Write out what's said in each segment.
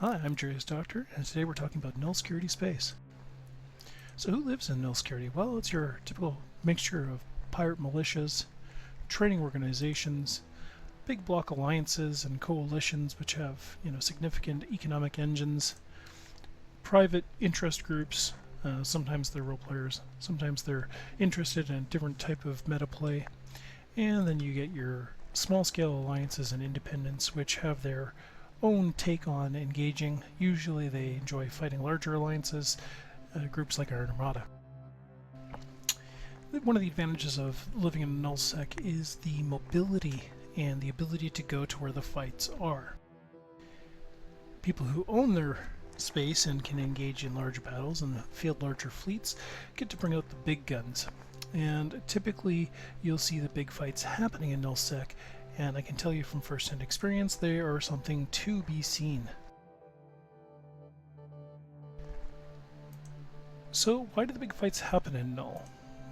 Hi, I'm Jurius Doctor, and today we're talking about null security space. So who lives in null security? Well, it's your typical mixture of pirate militias, training organizations, big block alliances and coalitions which have significant economic engines, private interest groups, sometimes they're role players, sometimes they're interested in a different type of meta play, and then you get your small scale alliances and independents which have their own take on engaging. Usually they enjoy fighting larger alliances, groups like our Armada. One of the advantages of living in nullsec is the mobility and the ability to go to where the fights are. People who own their space and can engage in large battles and field larger fleets get to bring out the big guns. And typically you'll see the big fights happening in nullsec, and I can tell you from first-hand experience they are something to be seen. So why do the big fights happen in Null?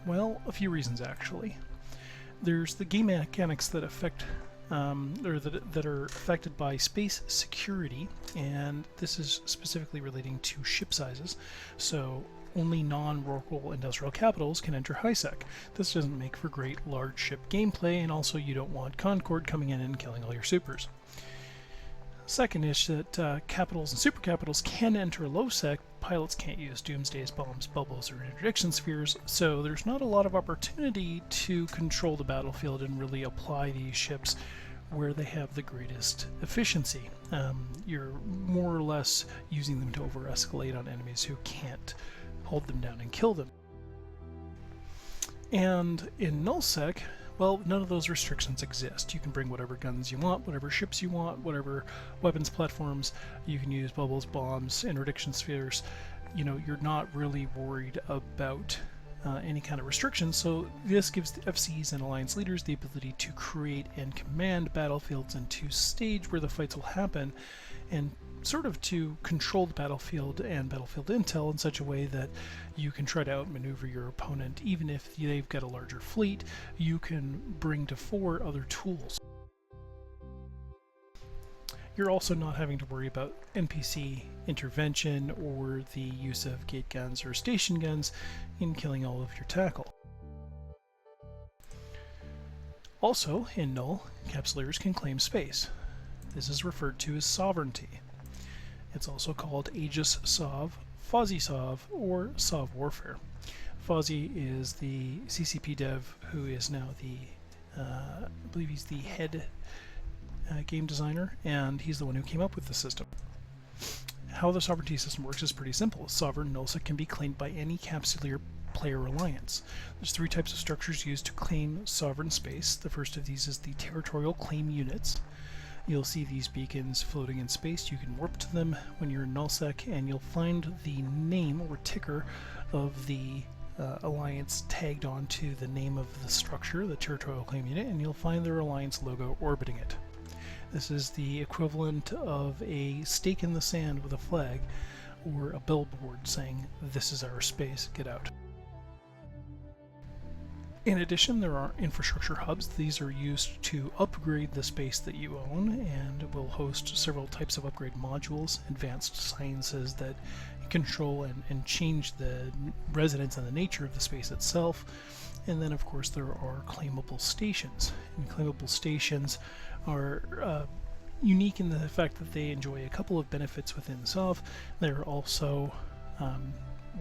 Well, a few reasons actually. There's the game mechanics that affect that are affected by space security, and this is specifically relating to ship sizes. So only non-local industrial capitals can enter HiSec. This doesn't make for great large ship gameplay, and also you don't want Concord coming in and killing all your supers. Second is that capitals and supercapitals can enter low-sec. Pilots can't use doomsdays, bombs, bubbles, or interdiction spheres, so there's not a lot of opportunity to control the battlefield and really apply these ships where they have the greatest efficiency. You're more or less using them to over-escalate on enemies who can't hold them down and kill them. And in nullsec, well, none of those restrictions exist. You can bring whatever guns you want, whatever ships you want, whatever weapons platforms. You can use bubbles, bombs, interdiction spheres. You're not really worried about any kind of restrictions, so this gives the FCs and alliance leaders the ability to create and command battlefields and to stage where the fights will happen, and sort of to control the battlefield and battlefield intel in such a way that you can try to outmaneuver your opponent. Even if they've got a larger fleet, you can bring to fore other tools. You're also not having to worry about NPC intervention or the use of gate guns or station guns in killing all of your tackle. Also, in Null, Capsuleers can claim space. This is referred to as sovereignty. It's also called Aegis Sov, Fozzie Sov, or Sov Warfare. Fozzie is the CCP dev who is now I believe he's the head game designer, and he's the one who came up with the system. How the sovereignty system works is pretty simple. Sovereign nullsec can be claimed by any Capsuleer player alliance. There's three types of structures used to claim sovereign space. The first of these is the territorial claim units. You'll see these beacons floating in space. You can warp to them when you're in nullsec, and you'll find the name or ticker of the alliance tagged onto the name of the structure, the territorial claim unit, and you'll find their alliance logo orbiting it. This is the equivalent of a stake in the sand with a flag, or a billboard saying, "This is our space, get out." In addition, there are infrastructure hubs. These are used to upgrade the space that you own, and will host several types of upgrade modules, advanced sciences that control and change the residence and the nature of the space itself. And then, of course, there are claimable stations. And claimable stations are unique in the fact that they enjoy a couple of benefits within Sov. They're also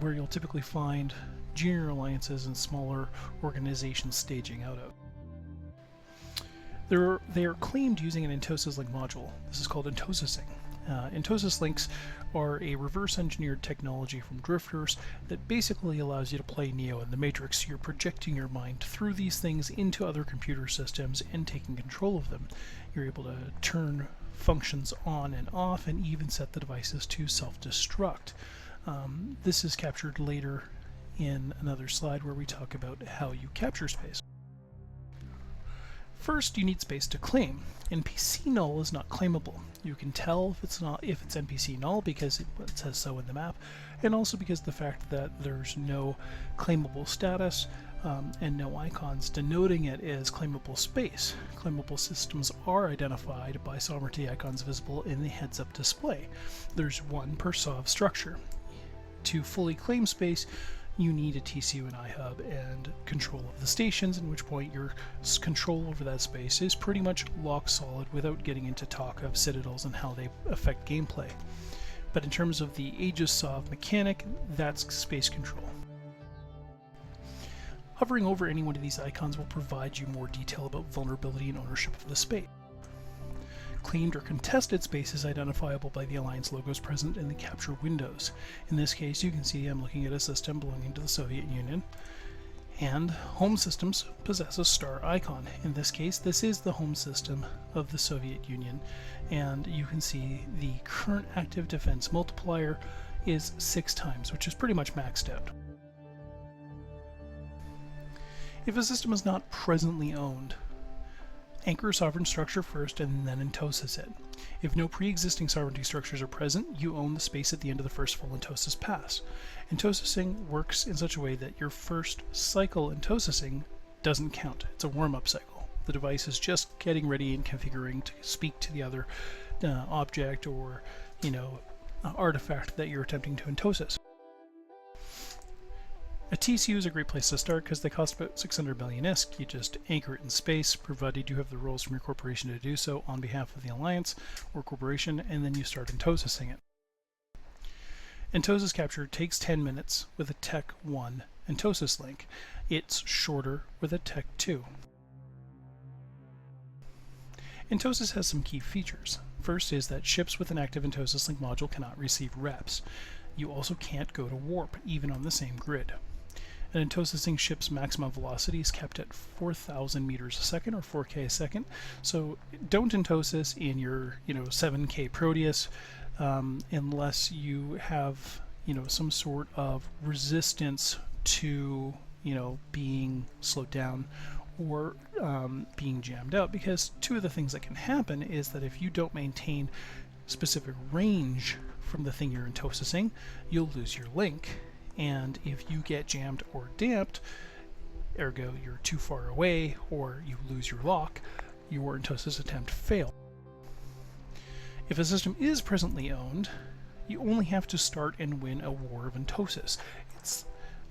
where you'll typically find junior alliances and smaller organizations staging out of. They are claimed using an Entosis link module. This is called Entosising. Entosis links are a reverse-engineered technology from drifters that basically allows you to play Neo in the Matrix. You're projecting your mind through these things into other computer systems and taking control of them. You're able to turn functions on and off, and even set the devices to self-destruct. This is captured later in another slide where we talk about how you capture space. First, you need space to claim. NPC null is not claimable. You can tell if it's NPC null because it says so in the map, and also because of the fact that there's no claimable status. and no icons denoting it as claimable space. Claimable systems are identified by sovereignty icons visible in the heads-up display. There's one per SOV structure. To fully claim space, you need a TCU and iHub and control of the stations, in which point your control over that space is pretty much lock solid without getting into talk of citadels and how they affect gameplay. But in terms of the Aegis SOV mechanic, that's space control. Hovering over any one of these icons will provide you more detail about vulnerability and ownership of the space. Claimed or contested space is identifiable by the Alliance logos present in the capture windows. In this case, you can see I'm looking at a system belonging to the Soviet Union, and home systems possess a star icon. In this case, this is the home system of the Soviet Union, and you can see the current active defense multiplier is 6 times, which is pretty much maxed out. If a system is not presently owned, anchor a sovereign structure first and then Entosis it. If no pre-existing sovereignty structures are present, you own the space at the end of the first full Entosis pass. Entosising works in such a way that your first cycle Entosising doesn't count. It's a warm-up cycle. The device is just getting ready and configuring to speak to the other object or, artifact that you're attempting to Entosis. A TCU is a great place to start because they cost about 600 million ISK. You just anchor it in space, provided you have the rules from your corporation to do so on behalf of the Alliance or corporation, and then you start Entosising it. Entosis capture takes 10 minutes with a Tech 1 Entosis link. It's shorter with a Tech 2. Entosis has some key features. First is that ships with an active Entosis link module cannot receive reps. You also can't go to warp, even on the same grid. An Entosising ship's maximum velocity is kept at 4,000 meters a second, or 4K a second. So don't Entosis in your 7K Proteus unless you have some sort of resistance to being slowed down or being jammed out. Because two of the things that can happen is that if you don't maintain specific range from the thing you're Entosising, you'll lose your link. And if you get jammed or damped, ergo you're too far away or you lose your lock, your Entosis attempt failed. If a system is presently owned, you only have to start and win a war of Entosis. It's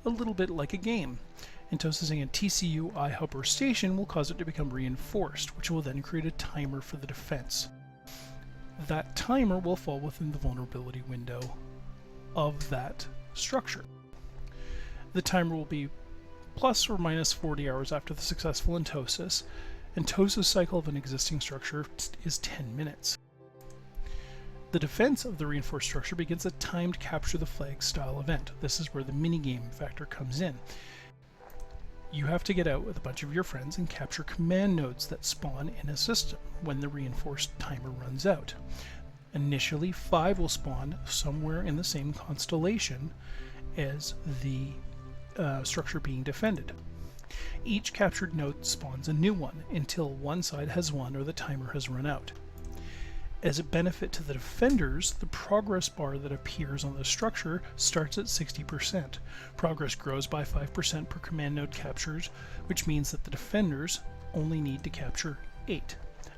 a little bit like a game. Entosising a TCU, iHub, or station will cause it to become reinforced, which will then create a timer for the defense. That timer will fall within the vulnerability window of that structure. The timer will be plus or minus 40 hours after the successful Entosis. Entosis cycle of an existing structure is 10 minutes. The defense of the reinforced structure begins a timed capture the flag style event. This is where the minigame factor comes in. You have to get out with a bunch of your friends and capture command nodes that spawn in a system when the reinforced timer runs out. Initially, 5 will spawn somewhere in the same constellation as the structure being defended. Each captured node spawns a new one until one side has won or the timer has run out. As a benefit to the defenders, the progress bar that appears on the structure starts at 60%. Progress grows by 5% per command node captures, which means that the defenders only need to capture 8.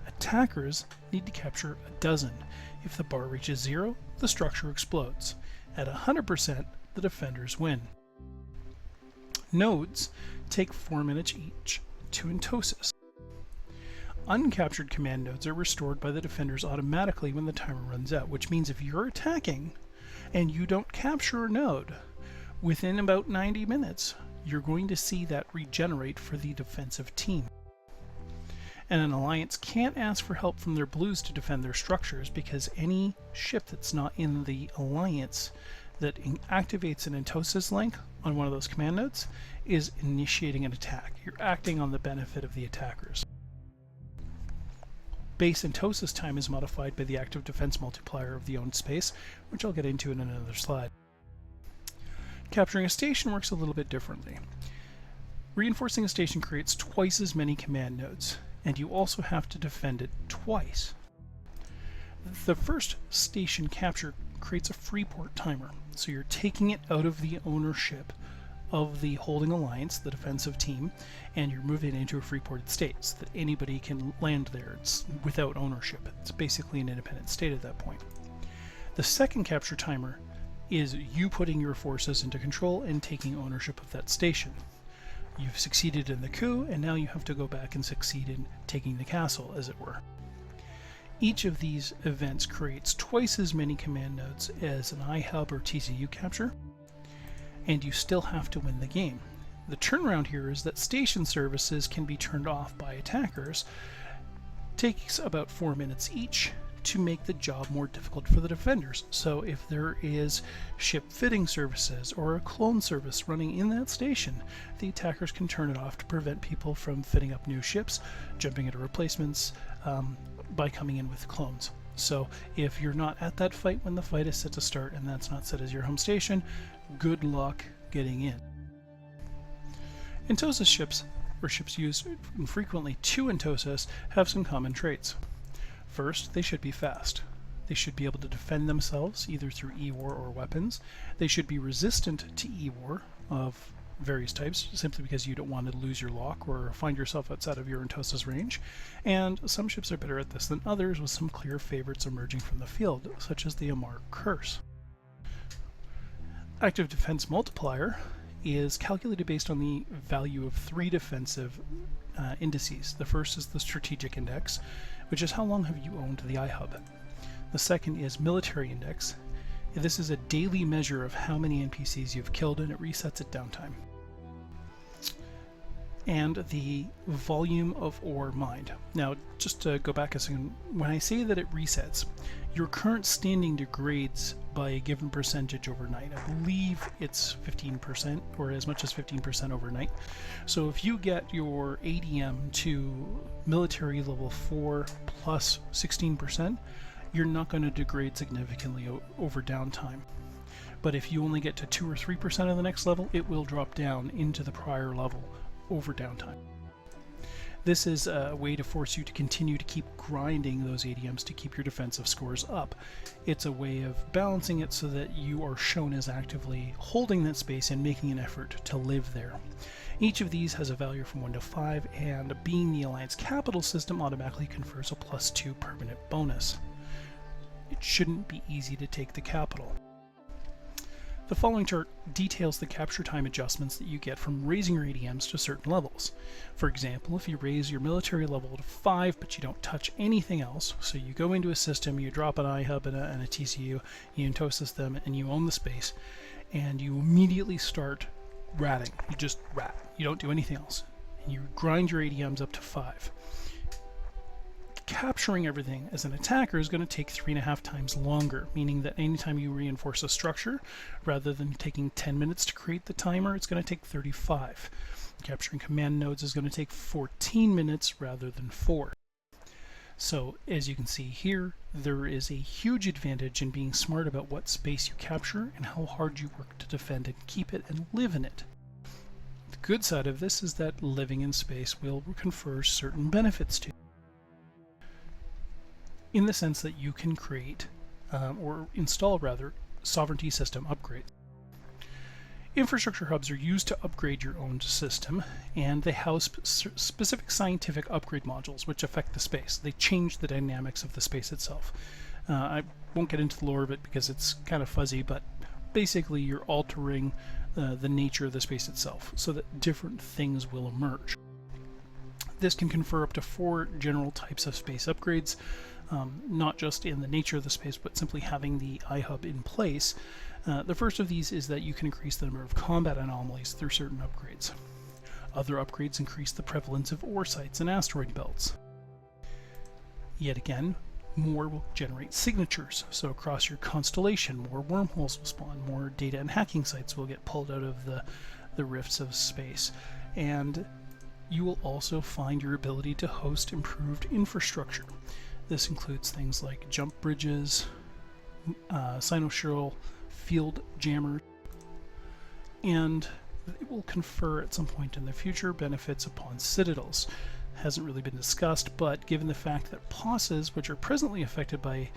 Attackers need to capture a dozen. If the bar reaches 0, the structure explodes. At 100%, the defenders win. Nodes take 4 minutes each to Entosis. Uncaptured command nodes are restored by the defenders automatically when the timer runs out, which means if you're attacking and you don't capture a node, within about 90 minutes, you're going to see that regenerate for the defensive team. And an alliance can't ask for help from their blues to defend their structures, because any ship that's not in the alliance that activates an Entosis link on one of those command nodes is initiating an attack. You're acting on the benefit of the attackers. Base Entosis time is modified by the active defense multiplier of the owned space, which I'll get into in another slide. Capturing a station works a little bit differently. Reinforcing a station creates twice as many command nodes, and you also have to defend it twice. The first station capture creates a free port timer, so you're taking it out of the ownership of the holding alliance, the defensive team, and you're moving into a free-ported state so that anybody can land there. It's without ownership. It's basically an independent state at that point. The second capture timer is you putting your forces into control and taking ownership of that station. You've succeeded in the coup, and now you have to go back and succeed in taking the castle, as it were. Each of these events creates twice as many command nodes as an iHub or TCU capture, and you still have to win the game. The turnaround here is that station services can be turned off by attackers. It takes about 4 minutes each to make the job more difficult for the defenders. So if there is ship fitting services or a clone service running in that station, the attackers can turn it off to prevent people from fitting up new ships, jumping into replacements by coming in with clones. So if you're not at that fight when the fight is set to start and that's not set as your home station, good luck getting in. Entosis ships, or ships used frequently to Entosis, have some common traits. First, they should be fast. They should be able to defend themselves either through E-War or weapons. They should be resistant to E-War of various types, simply because you don't want to lose your lock or find yourself outside of your Entosis range. And some ships are better at this than others, with some clear favorites emerging from the field, such as the Amar Curse. Active Defense Multiplier is calculated based on the value of 3 defensive indices. The first is the Strategic Index, which is how long have you owned the iHub. The second is Military Index. This is a daily measure of how many NPCs you've killed, and it resets at downtime. And the volume of ore mined. Now, just to go back a second, when I say that it resets, your current standing degrades by a given percentage overnight. I believe it's 15% or as much as 15% overnight. So if you get your ADM to military level 4 plus 16%, you're not going to degrade significantly over downtime. But if you only get to 2 or 3% of the next level, it will drop down into the prior level over downtime. This is a way to force you to continue to keep grinding those ADMs to keep your defensive scores up. It's a way of balancing it so that you are shown as actively holding that space and making an effort to live there. Each of these has a value from 1 to 5, and being the Alliance capital system automatically confers a +2 permanent bonus. It shouldn't be easy to take the capital. The following chart details the capture time adjustments that you get from raising your ADMs to certain levels. For example, if you raise your military level to 5 but you don't touch anything else, so you go into a system, you drop an iHub and a TCU, you Entosis them, and you own the space, and you immediately start ratting. You just rat. You don't do anything else. And you grind your ADMs up to 5. Capturing everything as an attacker is going to take 3.5 times longer, meaning that anytime you reinforce a structure, rather than taking 10 minutes to create the timer, it's going to take 35. Capturing command nodes is going to take 14 minutes rather than 4. So, as you can see here, there is a huge advantage in being smart about what space you capture and how hard you work to defend and keep it and live in it. The good side of this is that living in space will confer certain benefits to you, in the sense that you can create, or install rather, sovereignty system upgrades. Infrastructure hubs are used to upgrade your own system, and they house specific scientific upgrade modules which affect the space. They change the dynamics of the space itself. I won't get into the lore of it because it's kind of fuzzy, but basically you're altering the nature of the space itself so that different things will emerge. This can confer up to 4 general types of space upgrades, not just in the nature of the space, but simply having the iHub in place. The first of these is that you can increase the number of combat anomalies through certain upgrades. Other upgrades increase the prevalence of ore sites and asteroid belts. Yet again, more will generate signatures, so across your constellation, more wormholes will spawn, more data and hacking sites will get pulled out of the rifts of space, and you will also find your ability to host improved infrastructure. This includes things like jump bridges, cynosural field jammers, and it will confer at some point in the future benefits upon citadels. Hasn't really been discussed, but given the fact that posses, which are presently affected by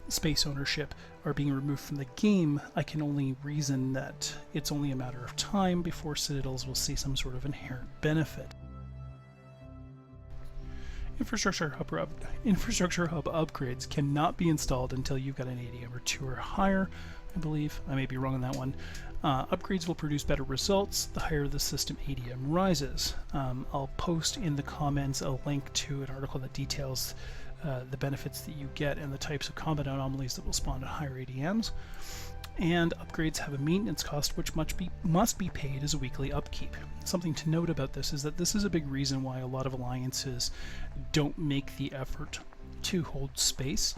space ownership are being removed from the game, I can only reason that it's only a matter of time before Citadels will see some sort of inherent benefit. Infrastructure hub upgrades cannot be installed until you've got an ADM or 2 or higher, I believe. I may be wrong on that one. Upgrades will produce better results the higher the system ADM rises. I'll post in the comments a link to an article that details the benefits that you get and the types of combat anomalies that will spawn at higher ADMs. And upgrades have a maintenance cost which must be paid as a weekly upkeep. Something to note about this is that this is a big reason why a lot of alliances don't make the effort to hold space,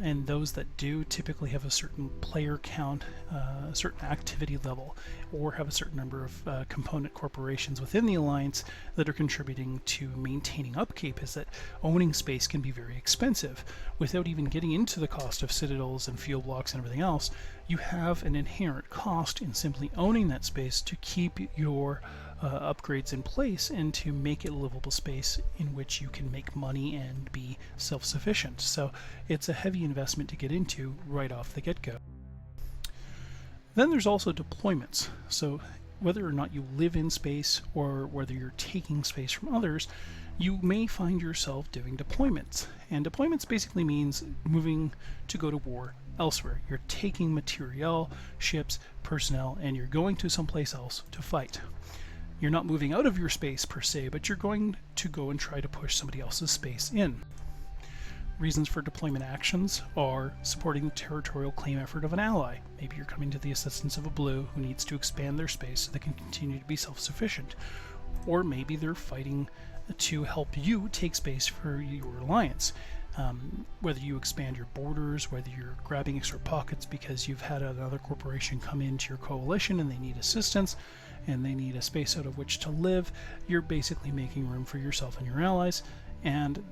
and those that do typically have a certain player count, a certain activity level, or have a certain number of component corporations within the alliance that are contributing to maintaining upkeep. Is that owning space can be very expensive. Without even getting into the cost of citadels and fuel blocks and everything else, you have an inherent cost in simply owning that space to keep your upgrades in place and to make it a livable space in which you can make money and be self-sufficient. So it's a heavy investment to get into right off the get-go. Then there's also deployments. So whether or not you live in space or whether you're taking space from others, you may find yourself doing deployments. And deployments basically means moving to go to war elsewhere. You're taking materiel, ships, personnel, and you're going to someplace else to fight. You're not moving out of your space per se, but you're going to go and try to push somebody else's space in. Reasons for deployment actions are supporting the territorial claim effort of an ally. Maybe you're coming to the assistance of a blue who needs to expand their space so they can continue to be self-sufficient. Or maybe they're fighting to help you take space for your alliance. Whether you expand your borders, whether you're grabbing extra pockets because you've had another corporation come into your coalition and they need assistance and they need a space out of which to live, you're basically making room for yourself and your allies. And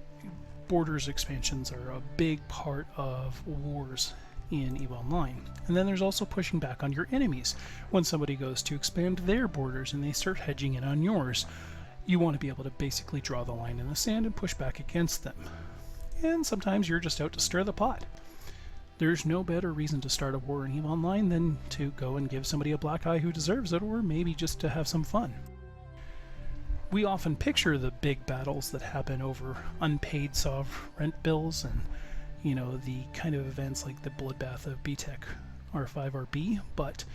borders expansions are a big part of wars in EVE Online. And then there's also pushing back on your enemies. When somebody goes to expand their borders and they start hedging in on yours, you want to be able to basically draw the line in the sand and push back against them. And sometimes you're just out to stir the pot. There's no better reason to start a war in EVE Online than to go and give somebody a black eye who deserves it, or maybe just to have some fun. We often picture the big battles that happen over unpaid SOV rent bills and, you know, the kind of events like the bloodbath of BTEC R5RB, but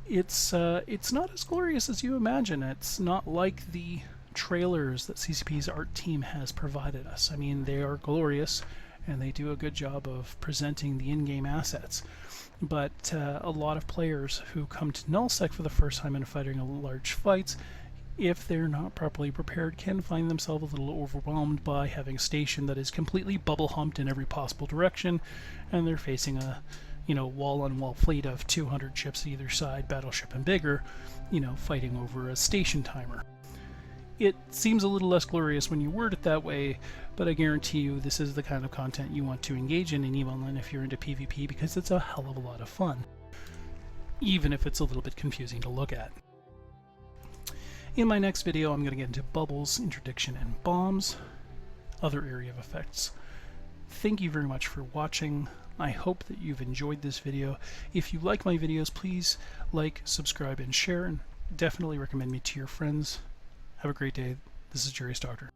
it's not as glorious as you imagine. It's not like the trailers that CCP's art team has provided us. I mean, they are glorious and they do a good job of presenting the in-game assets, but a lot of players who come to nullsec for the first time and fighting large fights, if they're not properly prepared, can find themselves a little overwhelmed by having a station that is completely bubble humped in every possible direction, and they're facing a wall-on-wall fleet of 200 ships either side, battleship and bigger, fighting over a station timer. It seems a little less glorious when you word it that way, but I guarantee you this is the kind of content you want to engage in EVE Online if you're into PvP, because it's a hell of a lot of fun, even if it's a little bit confusing to look at. In my next video, I'm going to get into bubbles, interdiction, and bombs, other area of effects. Thank you very much for watching. I hope that you've enjoyed this video. If you like my videos, please like, subscribe, and share, and definitely recommend me to your friends. Have a great day. This is Jurius Doctor.